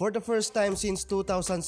For the first time since 2016,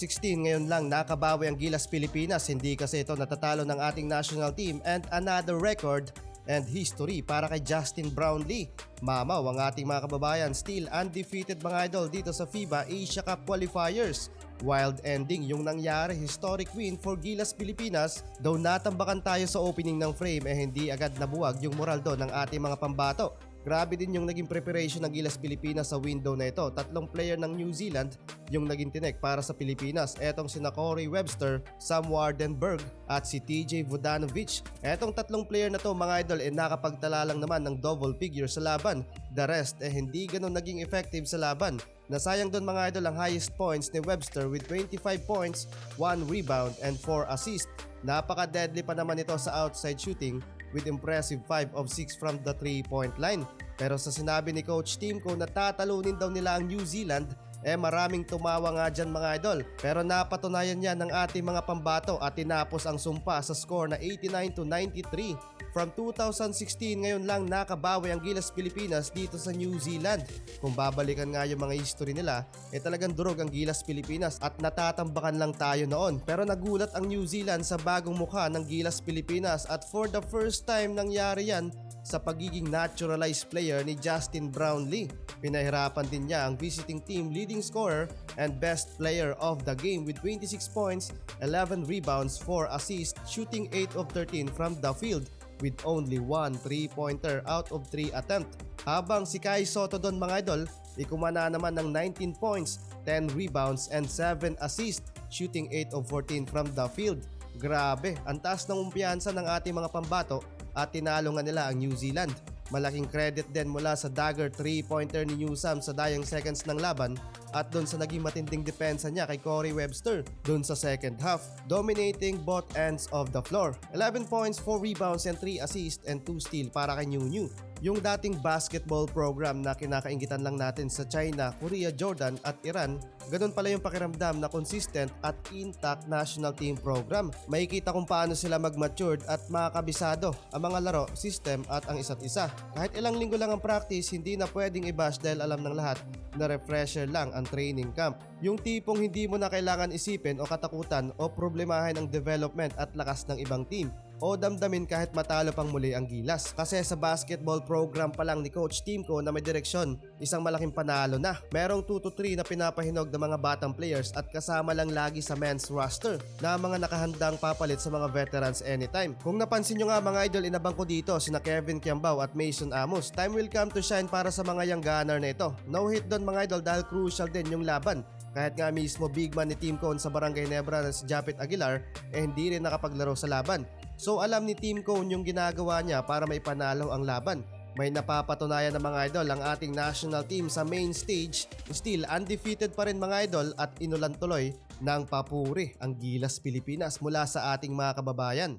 ngayon lang nakabawi ang Gilas Pilipinas. Hindi kasi ito natatalo ng ating national team, and another record and history para kay Justin Brownlee. Mamaw ang ating mga kababayan, still undefeated mga idol dito sa FIBA Asia Cup Qualifiers. Wild ending yung nangyari, historic win for Gilas Pilipinas. Though natambakan tayo sa opening ng frame, hindi agad nabuwag yung moral doon ng ating mga pambato. Grabe din yung naging preparation ng Gilas Pilipinas sa window na ito. Tatlong player ng New Zealand yung naging tinek para sa Pilipinas. Etong sina Corey Webster, Sam Wardenberg at si TJ Vodanovic. Etong tatlong player na to mga idol nakapagtala lang naman ng double figure sa laban. The rest hindi ganun naging effective sa laban. Nasayang doon mga idol ang highest points ni Webster with 25 points, 1 rebound and 4 assists. Napaka-deadly pa naman ito sa outside shooting with impressive 5 of 6 from the 3-point line. Pero sa sinabi ni Coach Timko na tatalunin daw nila ang New Zealand, maraming tumawa nga dyan mga idol. Pero napatunayan niya ng ating mga pambato at tinapos ang sumpa sa score na 89-93. From 2016 ngayon lang nakabawi ang Gilas Pilipinas dito sa New Zealand. Kung babalikan nga yung mga history nila, talagang durog ang Gilas Pilipinas at natatambakan lang tayo noon. Pero nagulat ang New Zealand sa bagong mukha ng Gilas Pilipinas at for the first time nangyari yan sa pagiging naturalized player ni Justin Brownlee. Pinahirapan din niya ang visiting team leading scorer and best player of the game with 26 points, 11 rebounds, 4 assists, shooting 8 of 13 from the field with only 1 3-pointer out of 3 attempt. Habang si Kai Sotto doon mga idol, ikumana naman ng 19 points, 10 rebounds and 7 assists, shooting 8 of 14 from the field. Grabe, ang taas ng umpiyansa ng ating mga pambato at tinalo nga nila ang New Zealand. Malaking credit din mula sa dagger 3-pointer ni Newsam sa dayang seconds ng laban at doon sa naging matinding depensa niya kay Corey Webster doon sa second half, dominating both ends of the floor. 11 points, 4 rebounds and 3 assists and 2 steal para kay New. Yung dating basketball program na kinakaingitan lang natin sa China, Korea, Jordan at Iran, ganun pala yung pakiramdam na consistent at intact national team program. Makikita kung paano sila mag-matured at makakabisado ang mga laro, system at ang isa't isa. Kahit ilang linggo lang ang practice, hindi na pwedeng i-bash dahil alam ng lahat na refresher lang ang training camp. Yung tipong hindi mo na kailangan isipin o katakutan o problemahin ang development at lakas ng ibang team o damdamin kahit matalo pang muli ang Gilas. Kasi sa basketball program pa lang ni Coach Timko na may direksyon, isang malaking panalo na. Merong 2-3 na pinapahinog ng mga batang players at kasama lang lagi sa men's roster na mga nakahandang papalit sa mga veterans anytime. Kung napansin nyo nga mga idol, inabang ko dito sina Kevin Kiambao at Mason Amos. Time will come to shine para sa mga young gunner na ito. No hit doon mga idol dahil crucial din yung laban. Kahit nga mismo big man ni Team Cone sa Barangay Nebra na si Japet Aguilar hindi rin nakapaglaro sa laban. So alam ni Team Cone yung ginagawa niya para maipanalo ang laban. May napapatunayan ng mga idol ang ating national team sa main stage. Still undefeated pa rin mga idol at inulan tuloy ng papuri ang Gilas Pilipinas mula sa ating mga kababayan.